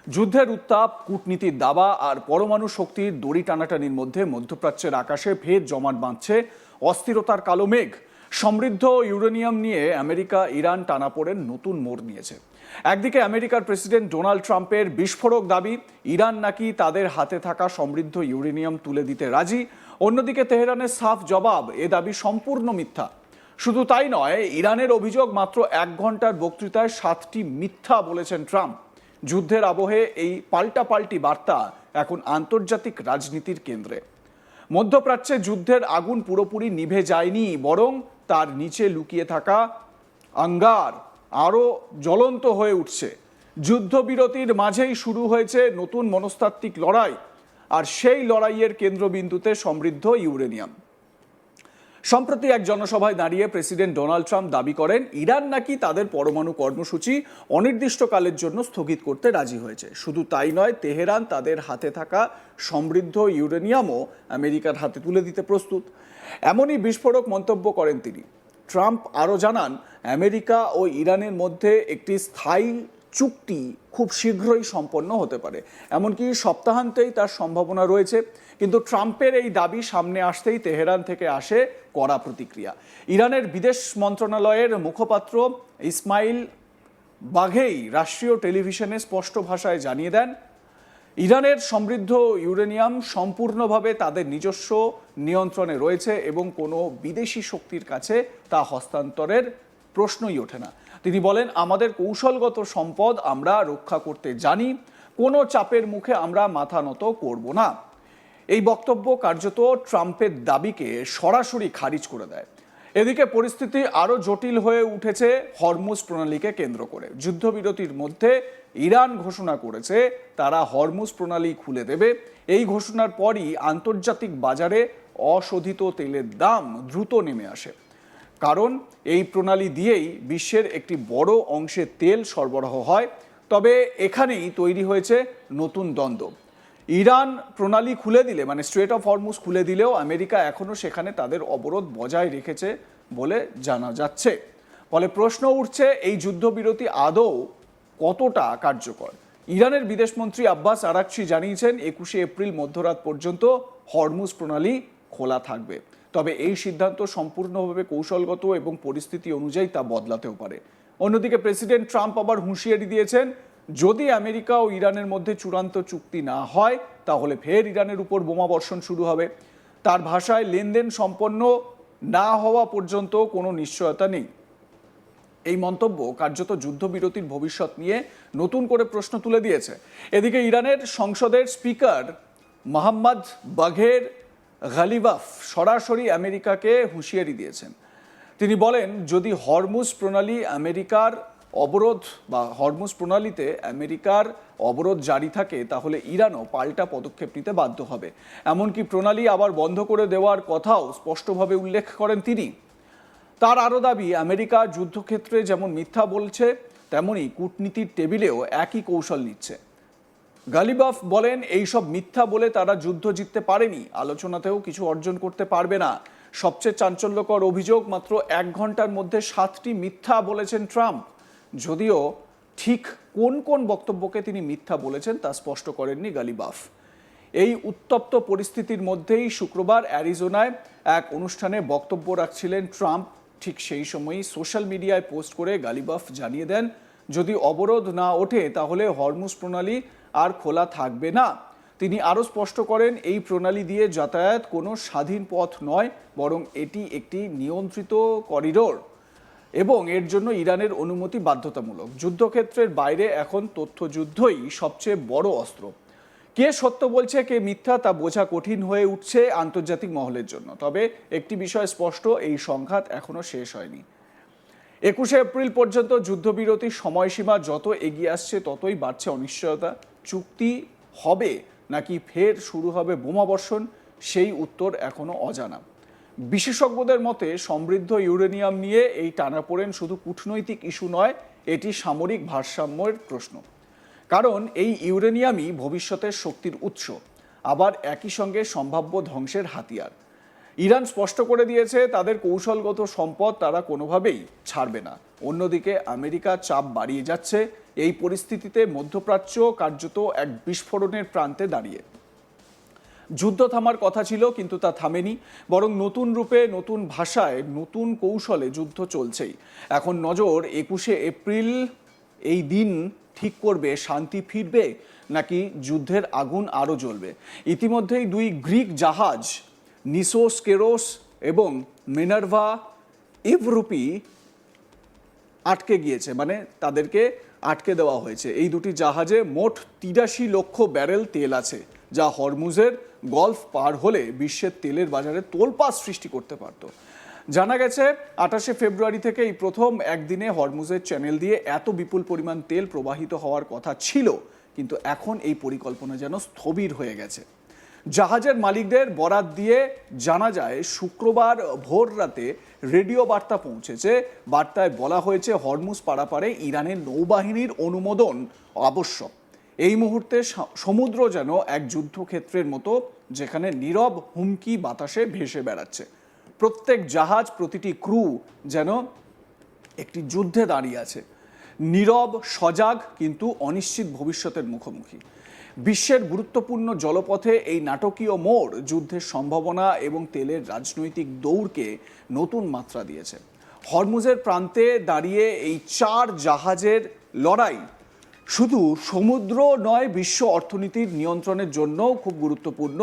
যুদ্ধের উত্তাপ, কূটনীতির দাবা আর পরমাণু শক্তির দড়ি টানাটানির মধ্যে মধ্যপ্রাচ্যের আকাশে ফের জমাট বাঁধছে অস্থিরতার কালো মেঘ। সমৃদ্ধ ইউরেনিয়াম নিয়ে আমেরিকা ইরান টানাপোড়েন নতুন মোড় নিয়েছে। একদিকে আমেরিকার প্রেসিডেন্ট ডোনাল্ড ট্রাম্পের বিস্ফোরক দাবি ইরান নাকি তাদের হাতে থাকা সমৃদ্ধ ইউরেনিয়াম তুলে দিতে রাজি, অন্যদিকে তেহরানের সাফ জবাব এ দাবি সম্পূর্ণ মিথ্যা। শুধু তাই নয়, ইরানের অভিযোগ মাত্র 1 ঘন্টার বক্তৃতায় 7টি মিথ্যা বলেছেন ট্রাম্প। যুদ্ধের আবহে এই পাল্টাপাল্টি বার্তা এখন আন্তর্জাতিক রাজনীতির কেন্দ্রে। মধ্যপ্রাচ্যে যুদ্ধের আগুন পুরোপুরি নিভে যায়নি, বরং তার নিচে লুকিয়ে থাকা আঙ্গার আরও জ্বলন্ত হয়ে উঠছে। যুদ্ধবিরতির মাঝেই শুরু হয়েছে নতুন মনস্তাত্ত্বিক লড়াই, আর সেই লড়াইয়ের কেন্দ্রবিন্দুতে সমৃদ্ধ ইউরেনিয়াম। সম্প্রতি এক জনসভায় দাঁড়িয়ে প্রেসিডেন্ট ডোনাল্ড ট্রাম্প দাবি করেন ইরান নাকি তাদের পরমাণু কর্মসূচি অনির্দিষ্টকালের জন্য স্থগিত করতে রাজি হয়েছে। শুধু তাই নয়, তেহরান তাদের হাতে থাকা সমৃদ্ধ ইউরেনিয়ামও আমেরিকার হাতে তুলে দিতে প্রস্তুত। এমনই বিস্ফোরক মন্তব্য করেন তিনি। ট্রাম্প আরও জানান, আমেরিকা ও ইরানের মধ্যে একটি স্থায়ী চুক্তি খুব শীঘ্রই সম্পন্ন হতে পারে, এমনকি সপ্তাহান্তেই তার সম্ভাবনা রয়েছে। কিন্তু ট্রাম্পের এই দাবি সামনে আসতেই তেহরান থেকে আসে কড়া প্রতিক্রিয়া। ইরানের বিদেশ মন্ত্রণালয়ের মুখপাত্র ইসমাইল বাঘেই রাষ্ট্রীয় টেলিভিশনে স্পষ্ট ভাষায় জানিয়ে দেন, ইরানের সমৃদ্ধ ইউরেনিয়াম সম্পূর্ণভাবে তাদের নিজস্ব নিয়ন্ত্রণে রয়েছে এবং কোনো বিদেশি শক্তির কাছে তা হস্তান্তরের প্রশ্নই ওঠে না। তিনি বলেন, আমাদের কৌশলগত সম্পদ আমরা রক্ষা করতে জানি, কোনো চাপের মুখে আমরা মাথা নত করব না। এই বক্তব্য কার্যত ট্রাম্পের দাবিকে সরাসরি খারিজ করে দেয়। এদিকে পরিস্থিতি আরও জটিল হয়ে উঠেছে হরমুজ প্রণালীকে কেন্দ্র করে। যুদ্ধবিরতির মধ্যে ইরান ঘোষণা করেছে তারা হরমুজ প্রণালী খুলে দেবে। এই ঘোষণার পরই আন্তর্জাতিক বাজারে অশোধিত তেলের দাম দ্রুত নেমে আসে, কারণ এই প্রণালী দিয়েই বিশ্বের একটি বড় অংশে তেল সরবরাহ হয়। তবে এখানেই তৈরি হয়েছে নতুন দ্বন্দ্ব। ইরান প্রণালী খুলে দিলে, মানে স্ট্রেট অফ হরমুজ খুলে দিলেও আমেরিকা এখনও সেখানে তাদের অবরোধ বজায় রেখেছে বলে জানা যাচ্ছে। ফলে প্রশ্ন উঠছে, এই যুদ্ধবিরতি আদৌ কতটা কার্যকর। ইরানের বিদেশমন্ত্রী আব্বাস আরাকচি জানিয়েছেন 21শে এপ্রিল মধ্যরাত পর্যন্ত হরমুজ প্রণালী খোলা থাকবে। তবে এই সিদ্ধান্ত সম্পূর্ণভাবে কৌশলগত এবং পরিস্থিতি অনুযায়ী তা বদলাতেও পারে। অন্যদিকে প্রেসিডেন্ট ট্রাম্প আবার হুঁশিয়ারি দিয়েছেন, যদি আমেরিকা ও ইরানের মধ্যে চূড়ান্ত চুক্তি না হয় তাহলে ফের ইরানের উপর বোমাবর্ষণ শুরু হবে। তার ভাষায়, লেনদেন সম্পন্ন না হওয়া পর্যন্ত কোনো নিশ্চয়তা নেই। এই মন্তব্য কার্যত যুদ্ধবিরতির ভবিষ্যৎ নিয়ে নতুন করে প্রশ্ন তুলে দিয়েছে। এদিকে ইরানের সংসদের স্পিকার মোহাম্মদ বাঘের গালিবাফ সরাসরি আমেরিকাকে হুঁশিয়ারি দিয়েছেন। তিনি বলেন, যদি হরমুজ প্রণালী আমেরিকার অবরোধ বা হরমুজ প্রণালীতে আমেরিকার অবরোধ জারি থাকে তাহলে ইরানও পাল্টা পদক্ষেপ নিতে বাধ্য হবে। এমনকি প্রণালী আবার বন্ধ করে দেওয়ার কথাও স্পষ্টভাবে উল্লেখ করেন তিনি। তার আরও দাবি, আমেরিকা যুদ্ধক্ষেত্রে যেমন মিথ্যা বলছে তেমনি কূটনীতির টেবিলেও একই কৌশল নিচ্ছে। গালিবাফ বলেন, এইসব মিথ্যা বলে তারা যুদ্ধ জিততে পারেনি, আলোচনাতেও কিছু অর্জন করতে পারবে না। সবচেয়ে চাঞ্চল্যকর অভিযোগ, মাত্র 1 ঘন্টার মধ্যে 7টি মিথ্যা বলেছেন ট্রাম্প। যদিও ঠিক কোন কোন বক্তব্যকে তিনি মিথ্যা বলেছেন তা স্পষ্ট করেননি গালিবাফ। এই উত্তপ্ত পরিস্থিতির মধ্যেই শুক্রবার অ্যারিজোনায় এক অনুষ্ঠানে বক্তব্য রাখছিলেন ট্রাম্প। ঠিক সেই সময়ই সোশ্যাল মিডিয়ায় পোস্ট করে গালিবাফ জানিয়ে দেন, যদি অবরোধ না ওঠে তাহলে হরমুজ প্রণালী আর খোলা থাকবে না। তিনি আরও স্পষ্ট করেন, এই প্রণালী দিয়ে যাতায়াত কোনো স্বাধীন পথ নয়, বরং এটি একটি নিয়ন্ত্রিত করিডোর এবং এর জন্য ইরানের অনুমতি বাধ্যতামূলক। যুদ্ধক্ষেত্রের বাইরে এখন তথ্যযুদ্ধই সবচেয়ে বড় অস্ত্র। কে সত্য বলছে কে মিথ্যা তা বোঝা কঠিন হয়ে উঠছে আন্তর্জাতিক মহলের জন্য। তবে একটি বিষয় স্পষ্ট, এই সংঘাত এখনো শেষ হয়নি। 21শে এপ্রিল পর্যন্ত যুদ্ধবিরতির সময়সীমা যত এগিয়ে আসছে ততই বাড়ছে অনিশ্চয়তা। চুক্তি হবে নাকি ফের শুরু হবে বোমাবর্ষণ, সেই উত্তর এখনো অজানা। বিশেষজ্ঞদের মতে, সমৃদ্ধ ইউরেনিয়াম নিয়ে এই টানাপোড়েন শুধু কূটনৈতিক ইস্যু নয়, এটি সামরিক ভারসাম্যের প্রশ্ন। কারণ এই ইউরেনিয়ামই ভবিষ্যতের শক্তির উৎস, আবার একই সঙ্গে সম্ভাব্য ধ্বংসের হাতিয়ার। ইরান স্পষ্ট করে দিয়েছে তাদের কৌশলগত সম্পদ তারা কোনোভাবেই ছাড়বে না। অন্যদিকে আমেরিকা চাপ বাড়িয়ে যাচ্ছে, এই পরিস্থিতিতে মধ্যপ্রাচ্য কার্যত এক বিস্ফোরণের প্রান্তে দাঁড়িয়ে। যুদ্ধ থামার কথা ছিল, কিন্তু তা থামেনি, বরং নতুন রূপে, নতুন ভাষায়, নতুন কৌশলে যুদ্ধ চলছেই। এখন নজর 21শে এপ্রিল, এই দিন ঠিক করবে শান্তি ফিরবে নাকি যুদ্ধের আগুন আরও জ্বলবে। ইতিমধ্যেই দুই গ্রিক জাহাজ নিসোস কেরোস এবং মিনার্ভা ইভরুপি আটকে গিয়েছে, মানে তাদেরকে আটকে দেওয়া হয়েছে। এই দুটি জাহাজে মোট 83 লক্ষ ব্যারেল তেল আছে, যা হরমুজের গলফ পার হলে বিশ্বের তেলের বাজারে তোলপাড় সৃষ্টি করতে পারত। জানা গেছে 28শে ফেব্রুয়ারি থেকে এই প্রথম একদিনে হরমুজের চ্যানেল দিয়ে এত বিপুল পরিমাণ তেল প্রবাহিত হওয়ার কথা ছিল, কিন্তু এখন এই পরিকল্পনা যেন স্থবির হয়ে গেছে। জাহাজের মালিকদের বরাত দিয়ে জানা যায়, শুক্রবার ভোর রাতে রেডিও বার্তা পৌঁছেছে। বার্তায় বলা হয়েছে হরমুজ পারাপারে ইরানের নৌবাহিনীর অনুমোদন আবশ্যক। এই মুহূর্তে সমুদ্র যেন এক যুদ্ধক্ষেত্রের মতো, যেখানে নীরব হুমকি বাতাসে ভেসে বেড়াচ্ছে। প্রত্যেক জাহাজ, প্রতিটি ক্রু যেন একটি যুদ্ধে দাঁড়িয়ে আছে, নীরব, সজাগ, কিন্তু অনিশ্চিত ভবিষ্যতের মুখোমুখি। বিশ্বের গুরুত্বপূর্ণ জলপথে এই নাটকীয় মোড় যুদ্ধের সম্ভাবনা এবং তেলের রাজনৈতিক দৌড়কে নতুন মাত্রা দিয়েছে। হরমুজের প্রান্তে দাঁড়িয়ে এই 4 জাহাজের লড়াই শুধু সমুদ্র নয়, বিশ্ব অর্থনীতির নিয়ন্ত্রণের জন্যও খুব গুরুত্বপূর্ণ।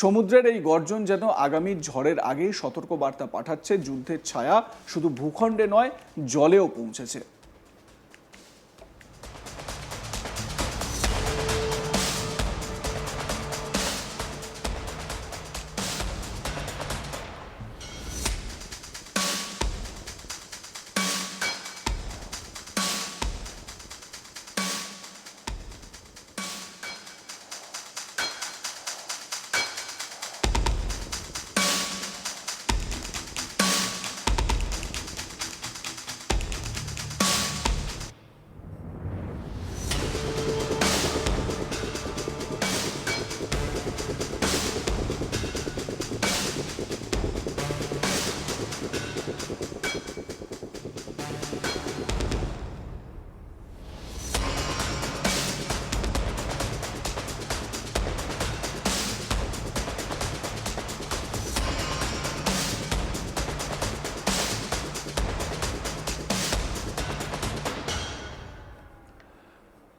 সমুদ্রের এই গর্জন যেন আগামী ঝড়ের আগেই সতর্কবার্তা পাঠাচ্ছে। যুদ্ধের ছায়া শুধু ভূখণ্ডে নয়, জলেও পৌঁছেছে।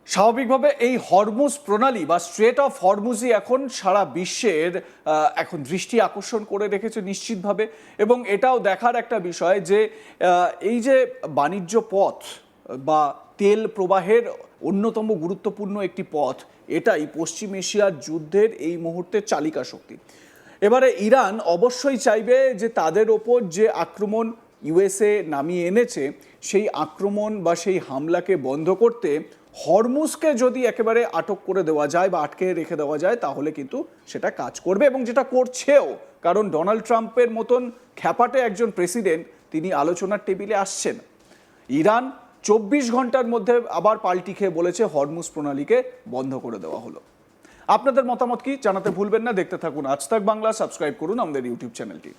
স্বাভাবিকভাবে এই হরমুজ প্রণালী বা স্ট্রেট অফ হরমুজই এখন সারা বিশ্বের এখন দৃষ্টি আকর্ষণ করে রেখেছে নিশ্চিতভাবে। এবং এটাও দেখার একটা বিষয় যে এই যে বাণিজ্য পথ বা তেল প্রবাহের অন্যতম গুরুত্বপূর্ণ একটি পথ, এটাই পশ্চিম এশিয়ার যুদ্ধের এই মুহূর্তে চালিকা শক্তি। এবারে ইরান অবশ্যই চাইবে যে তাদের ওপর যে আক্রমণ ইউএসএ নামিয়ে এনেছে, সেই আক্রমণ বা সেই হামলাকে বন্ধ করতে হরমুজকে যদি একেবারে আটক করে দেওয়া যায় বা আটকে রেখে দেওয়া যায়, তাহলে কিন্তু সেটা কাজ করবে এবং যেটা করছেও। কারণ ডোনাল্ড ট্রাম্পের মতন খ্যাপাটে একজন প্রেসিডেন্ট, তিনি আলোচনার টেবিলে আসছেন। ইরান 24 ঘন্টার মধ্যে আবার পাল্টি খেয়ে বলেছে হরমুজ প্রণালীকে বন্ধ করে দেওয়া হলো। আপনাদের মতামত কি জানাতে ভুলবেন না। দেখতে থাকুন আজ তাক বাংলা, সাবস্ক্রাইব করুন আমাদের ইউটিউব চ্যানেলটি।